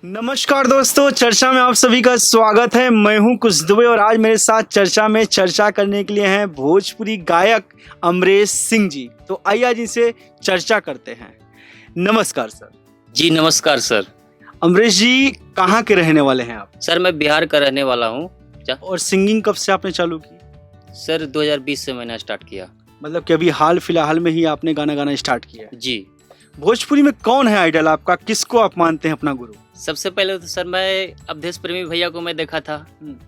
नमस्कार दोस्तों, चर्चा में आप सभी का स्वागत है। मैं हूं कुश दुबे और आज मेरे साथ चर्चा में चर्चा करने के लिए हैं भोजपुरी गायक अमरेश सिंह जी। तो आइए आज इनसे चर्चा करते हैं। नमस्कार सर। जी नमस्कार सर। अमरेश जी कहाँ के रहने वाले हैं आप? सर मैं बिहार का रहने वाला हूँ। और सिंगिंग कब से आपने चालू की? सर 2020 से मैंने स्टार्ट किया। मतलब कि अभी हाल फिलहाल में ही आपने गाना गाना स्टार्ट किया है? जी। भोजपुरी में कौन है आइडल आपका? किसको आप मानते हैं अपना गुरु? सबसे पहले तो सर मैं अवधेश प्रेमी भैया को मैं देखा था,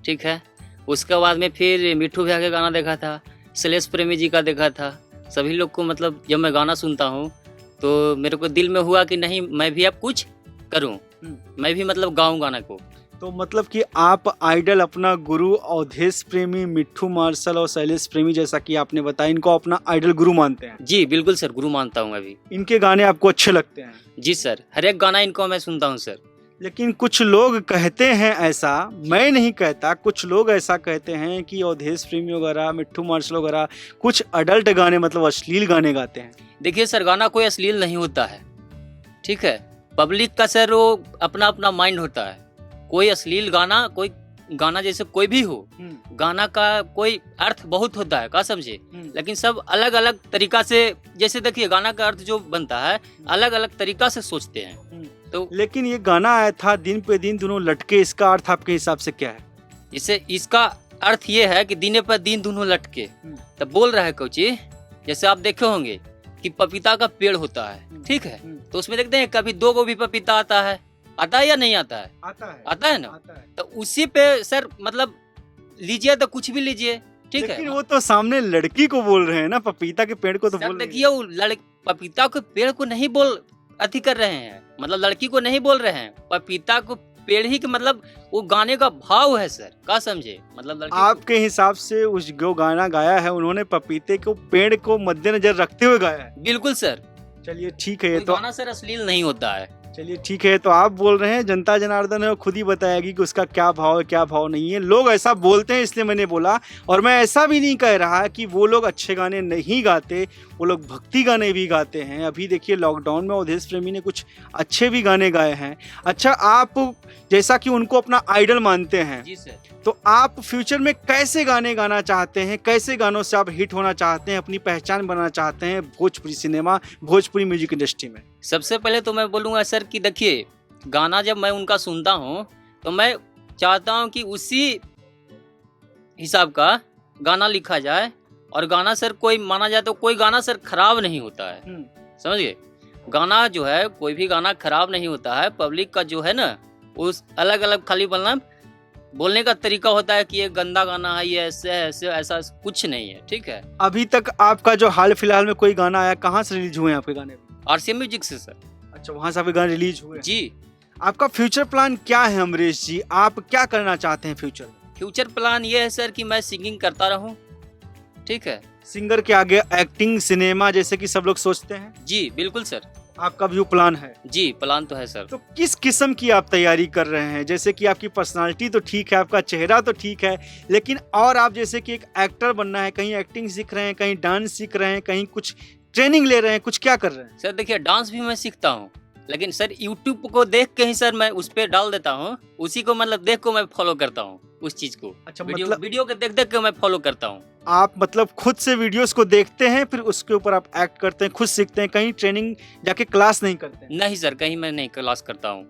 ठीक है। उसके बाद में फिर मिठू भैया का गाना देखा था, शैलेश प्रेमी जी का देखा था। सभी लोग को मतलब जब मैं गाना सुनता हूँ तो मेरे को दिल में हुआ कि नहीं मैं भी अब कुछ करूँ, मैं भी मतलब गाऊँ गाना को। तो मतलब कि आप आइडल अपना गुरु अवधेश प्रेमी, मिट्ठू मार्शल और शैलेश प्रेमी जैसा कि आपने बताया, इनको अपना आइडल गुरु मानते हैं? जी बिल्कुल सर, गुरु मानता हूँ अभी। इनके गाने आपको अच्छे लगते हैं? जी सर, हर एक गाना इनको मैं सुनता हूँ सर। लेकिन कुछ लोग कहते हैं ऐसा, मैं नहीं कहता, कुछ लोग ऐसा कहते हैं कि अवधेश प्रेमी वगैरह, मिट्ठू मार्शल वगैरह कुछ अडल्ट गाने मतलब अश्लील गाने गाते हैं। देखिए सर, गाना कोई अश्लील नहीं होता है, ठीक है। पब्लिक का सर वो अपना अपना माइंड होता है। कोई अश्लील गाना, कोई गाना जैसे कोई भी हो, गाना का कोई अर्थ बहुत होता है, का समझे। लेकिन सब अलग अलग तरीका से, जैसे देखिए गाना का अर्थ जो बनता है अलग अलग तरीका से सोचते हैं। तो लेकिन ये गाना आया था दिन पे दिन दोनों लटके, इसका अर्थ आपके हिसाब से क्या है? इसका अर्थ ये है कि दिन पर दिन दोनों लटके। तब बोल रहा है कोची, जैसे आप देखे होंगे कि पपीता का पेड़ होता है, ठीक है। तो उसमें देखते हैं कभी दो को भी पपीता आता है या नहीं आता है? आता है ना। आता है। तो उसी पे सर मतलब लीजिए तो कुछ भी लीजिए, ठीक है। लेकिन वो तो सामने लड़की को बोल रहे हैं ना, पपीता के पेड़ को तो बोल रहे हैं। देखिए वो पपीता के पेड़ को नहीं बोल अति कर रहे हैं, मतलब लड़की को नहीं बोल रहे हैं, पपीता को पेड़ ही के मतलब वो गाने का भाव है सर, का समझे। मतलब आपके हिसाब से उस जो गाना गाया है उन्होंने पपीते को पेड़ को मद्देनजर रखते हुए गाया है? बिल्कुल सर। चलिए ठीक है, ये तो गाना सर अश्लील नहीं होता है। चलिए ठीक है, तो आप बोल रहे हैं, जनता जनार्दन है वो खुद ही बताएगी कि उसका क्या भाव है क्या भाव नहीं है। लोग ऐसा बोलते हैं इसलिए मैंने बोला। और मैं ऐसा भी नहीं कह रहा कि वो लोग अच्छे गाने नहीं गाते, वो लोग भक्ति गाने भी गाते हैं। अभी देखिए लॉकडाउन में अवधेश प्रेमी ने कुछ अच्छे भी गाने गाए हैं। अच्छा, आप जैसा कि उनको अपना आइडल मानते हैं, जी सर, तो आप फ्यूचर में कैसे गाने गाना चाहते हैं? कैसे गानों से आप हिट होना चाहते हैं, अपनी पहचान बनाना चाहते हैं Bhojpuri cinema, Bhojpuri music industry में? सबसे पहले तो मैं बोलूँगा सर कि देखिए गाना जब मैं उनका सुनता हूँ तो मैं चाहता हूँ कि उसी हिसाब का गाना लिखा जाए। और गाना सर कोई माना जाए तो कोई गाना सर खराब नहीं होता है, समझिए। गाना जो है कोई भी गाना खराब नहीं होता है। पब्लिक का जो है ना उस अलग अलग खाली बोलने का तरीका होता है कि ये गंदा गाना है, ये ऐसे ऐसे, ऐसा कुछ नहीं है, ठीक है। अभी तक आपका जो हाल फिलहाल में कोई गाना आया, कहाँ से रिलीज हुए हैं आपके गाने? आरसीएम म्यूजिक से सर। अच्छा, वहाँ से आपके गाने रिलीज हुए? जी। आपका फ्यूचर प्लान क्या है अमरेश जी? आप क्या करना चाहते हैं फ्यूचर में? फ्यूचर प्लान ये है सर कि मैं सिंगिंग करता रहूं, ठीक है। सिंगर के आगे एक्टिंग, सिनेमा जैसे कि सब लोग सोचते हैं? जी बिल्कुल सर। आपका भी प्लान है? जी प्लान तो है सर। तो किस किस्म की आप तैयारी कर रहे हैं? जैसे कि आपकी पर्सनालिटी तो ठीक है, आपका चेहरा तो ठीक है, लेकिन और आप जैसे कि एक एक्टर बनना है, कहीं एक्टिंग सीख रहे हैं, कहीं डांस सीख रहे हैं, कहीं कुछ ट्रेनिंग ले रहे हैं, कुछ क्या कर रहे हैं? सर देखिए डांस भी मैं सीखता हूँ, लेकिन सर यूट्यूब को देख के ही सर मैं उस पर डाल देता हूँ। उसी को मतलब देख को मैं फॉलो करता हूँ उस चीज को। अच्छा, वीडियो के देख देख के मैं फॉलो करता हूँ। आप मतलब खुद से वीडियोस को देखते हैं, फिर उसके ऊपर आप एक्ट करते हैं, खुद सीखते हैं, कहीं ट्रेनिंग जाके क्लास नहीं करते हैं? नहीं सर, कहीं मैं नहीं क्लास करता हूँ।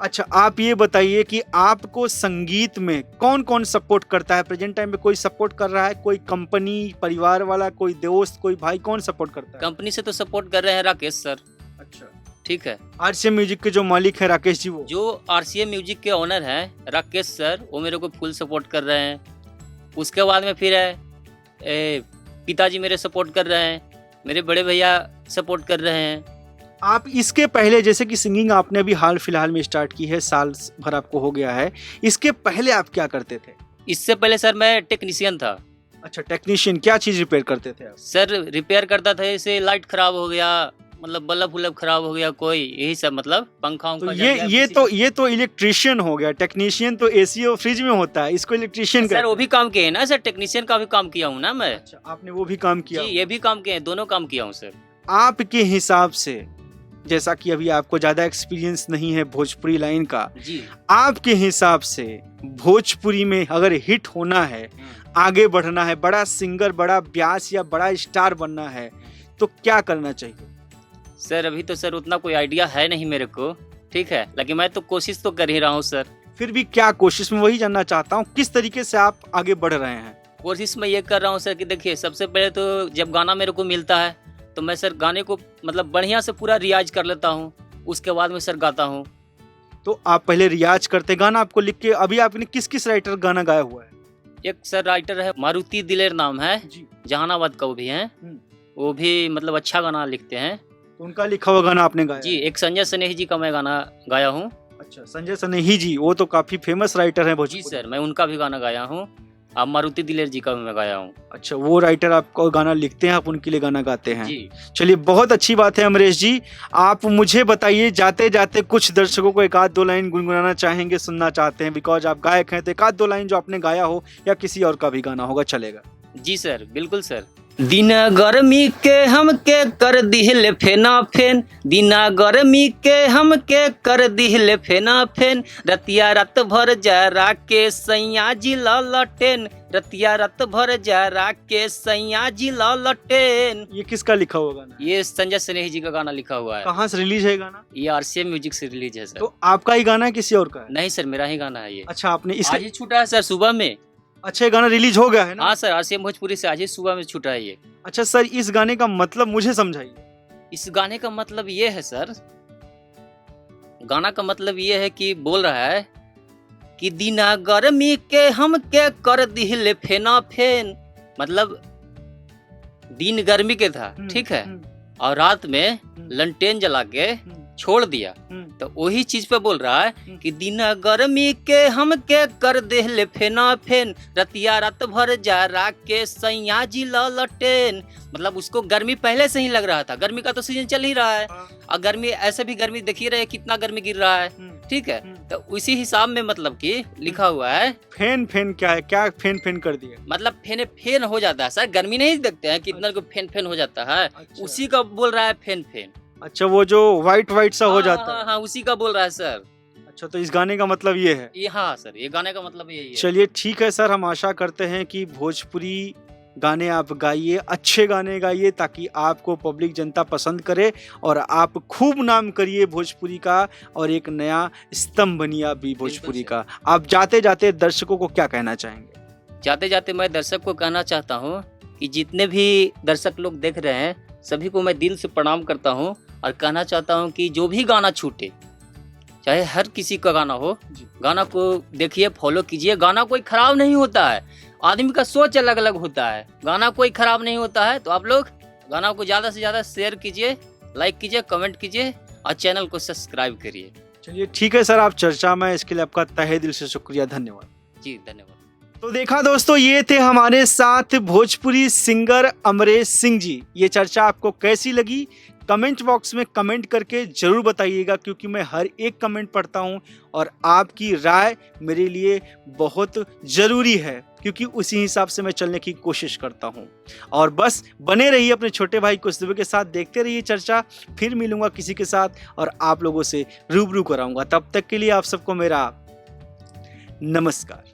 अच्छा, आप ये बताइए कि आपको संगीत में कौन कौन सपोर्ट करता है? प्रेजेंट टाइम में कोई सपोर्ट कर रहा है? कोई कंपनी, परिवार वाला, कोई दोस्त, कोई भाई, कौन सपोर्ट करता है? कंपनी से तो सपोर्ट कर रहे हैं राकेश सर। अच्छा, ठीक है। आरसीएम म्यूजिक के जो मालिक है राकेश जी, वो जो आरसीएम म्यूजिक के ओनर हैं राकेश सर, वो मेरे को फुल सपोर्ट कर रहे हैं। उसके बाद में फिर है पिताजी मेरे सपोर्ट कर रहे हैं, मेरे बड़े भैया सपोर्ट कर रहे हैं। आप इसके पहले, जैसे कि सिंगिंग आपने अभी हाल फिलहाल में स्टार्ट की है, साल भर आपको हो गया है, इसके पहले आप क्या करते थे? इससे पहले सर मैं टेक्नीशियन था। अच्छा, टेक्नीशियन, क्या चीज रिपेयर करते थे आप? सर रिपेयर करता था, जैसे लाइट खराब हो गया, मतलब बल्ब उल्ब खराब हो गया कोई, यही सब, मतलब पंखा तो ये तो इलेक्ट्रिशियन हो गया। टेक्नीशियन तो एसी और फ्रिज में होता है, इसको इलेक्ट्रिशियन सर वो भी काम किए ना सर, टेक्नीशियन का भी काम किया हूँ ना मैं। अच्छा, आपने वो भी काम किया? जी, ये भी काम किए, दोनों काम किया हूँ सर। आपके हिसाब से जैसा कि अभी आपको ज़्यादा एक्सपीरियंस नहीं है भोजपुरी लाइन का, जी। आपके हिसाब से भोजपुरी में अगर हिट होना है, आगे बढ़ना है, बड़ा सिंगर, बड़ा ब्यास या बड़ा स्टार बनना है, तो क्या करना चाहिए? सर अभी तो सर उतना कोई आइडिया है नहीं मेरे को, ठीक है, लेकिन मैं तो कोशिश तो कर ही रहा हूँ सर। फिर भी क्या कोशिश, में वही जानना चाहता हूँ, किस तरीके से आप आगे बढ़ रहे हैं? कोशिश मैं ये कर रहा हूँ सर कि देखिए, सबसे पहले तो जब गाना मेरे को मिलता है तो मैं सर गाने को मतलब बढ़िया से पूरा रियाज कर लेता हूँ, उसके बाद में सर गाता हूँ। तो आप पहले रियाज करते, गाना आपको लिख के, अभी आपने किस किस राइटर गाना गाया हुआ है? एक सर राइटर है मारुति दिलेर नाम है जी। जहानाबाद का, वो भी हैं, वो भी मतलब अच्छा गाना लिखते हैं। तो उनका लिखा हुआ गाना आपने गाया? जी। एक संजय स्नेही जी का मैं गाना गाया हूँ। अच्छा, संजय स्नेही जी, वो तो काफी फेमस राइटर हैं जी भोजपुरी। सर, मैं उनका भी गाना गाया हूँ। अब मारुति दिलेर जी का भी मैं गाया हूँ। अच्छा, वो राइटर आपको गाना लिखते हैं, आप उनके लिए गाना गाते हैं? जी। चलिए, बहुत अच्छी बात है अमरेश जी। आप मुझे बताइए, जाते जाते कुछ दर्शकों को एक आध दो लाइन गुनगुनाना चाहेंगे, सुनना चाहते हैं, बिकॉज आप गायक हैं, तो एक आध दो लाइन जो आपने गाया हो या किसी और का भी गाना होगा, चलेगा? जी सर, बिल्कुल सर। दिन गर्मी के हमके कर दिहले फेना फेन, दिना गर्मी के हमके कर दिहले फेना फेन, रतिया रात भर जरा के सैया जी ललटेन, रतिया रात भर जरा के सैया जी ललटेन। ये किसका लिखा हुआ गाना है? ये संजय स्नेही जी का गाना लिखा हुआ है। कहाँ से रिलीज है गाना? ये RCM म्यूजिक से रिलीज है सर। तो आपका ही गाना है, किसी और का है? नहीं सर, मेरा ही गाना है ये। अच्छा, आपने इस आज ही छूटा है सर सुबह में। अच्छा, ये गाना रिलीज हो गया है ना? हाँ सर, RCM भोजपुरी से आज ही सुबह में छूटा है ये। अच्छा सर, इस गाने का मतलब मुझे समझाइए। इस गाने का मतलब ये है सर, गाना का मतलब ये है कि बोल रहा है कि दिना गर्मी के हमके कर दिहले फेना फेन, मतलब दिन गर्मी के था, ठीक है, और रात में लंटेन जला के छोड़ दिया, तो वही चीज पे बोल रहा है कि दिना गर्मी के हमके कर देहले फेना फेन, रतिया रात भर जरा के सैया जी ललटेन। मतलब उसको गर्मी पहले से ही लग रहा था, गर्मी का तो सीजन चल ही रहा है, और गर्मी ऐसे भी गर्मी देखिए रहे कितना गर्मी गिर रहा है, ठीक है, तो उसी हिसाब में मतलब कि लिखा हुआ है। फेन फेन क्या है? क्या फेन फेन कर दिया? मतलब फेन फेन हो जाता है सर, गर्मी नहीं देखते हैं कितना को फेन फेन हो जाता है, उसी का बोल रहा है फेन फेन। अच्छा, वो जो व्हाइट व्हाइट सा हो जाता है। हाँ, उसी का बोल रहा है सर। अच्छा, तो इस गाने का मतलब ये है? ये हाँ सर, ये गाने का मतलब यही है। चलिए ठीक है सर, हम आशा करते हैं कि भोजपुरी गाने आप गाइए, अच्छे गाने गाइए, ताकि आपको पब्लिक जनता पसंद करे और आप खूब नाम करिए भोजपुरी का, और एक नया स्तंभ बनिए आप भी भोजपुरी का। आप जाते जाते दर्शकों को क्या कहना चाहेंगे? जाते जाते मैं दर्शक को कहना चाहता हूँ कि जितने भी दर्शक लोग देख रहे हैं सभी को मैं दिल से प्रणाम करता हूँ, और कहना चाहता हूँ कि जो भी गाना छूटे, चाहे हर किसी का गाना हो, गाना को देखिए, फॉलो कीजिए। गाना कोई खराब नहीं होता है, आदमी का सोच अलग अलग होता है, गाना कोई खराब नहीं होता है। तो आप लोग गाना को ज़्यादा से ज़्यादा शेयर कीजिए, लाइक कीजिए, कमेंट कीजिए, और चैनल को सब्सक्राइब करिए। चलिए ठीक है सर, आप चर्चा में, इसके लिए आपका तहे दिल से शुक्रिया, धन्यवाद। जी धन्यवाद। तो देखा दोस्तों, ये थे हमारे साथ भोजपुरी सिंगर अमरेश सिंह जी। ये चर्चा आपको कैसी लगी कमेंट बॉक्स में कमेंट करके जरूर बताइएगा, क्योंकि मैं हर एक कमेंट पढ़ता हूँ और आपकी राय मेरे लिए बहुत ज़रूरी है, क्योंकि उसी हिसाब से मैं चलने की कोशिश करता हूँ। और बस बने रहिए अपने छोटे भाई कुछ दुबे के साथ, देखते रहिए चर्चा। फिर मिलूंगा किसी के साथ और आप लोगों से रूबरू कराऊंगा। तब तक के लिए आप सबको मेरा नमस्कार।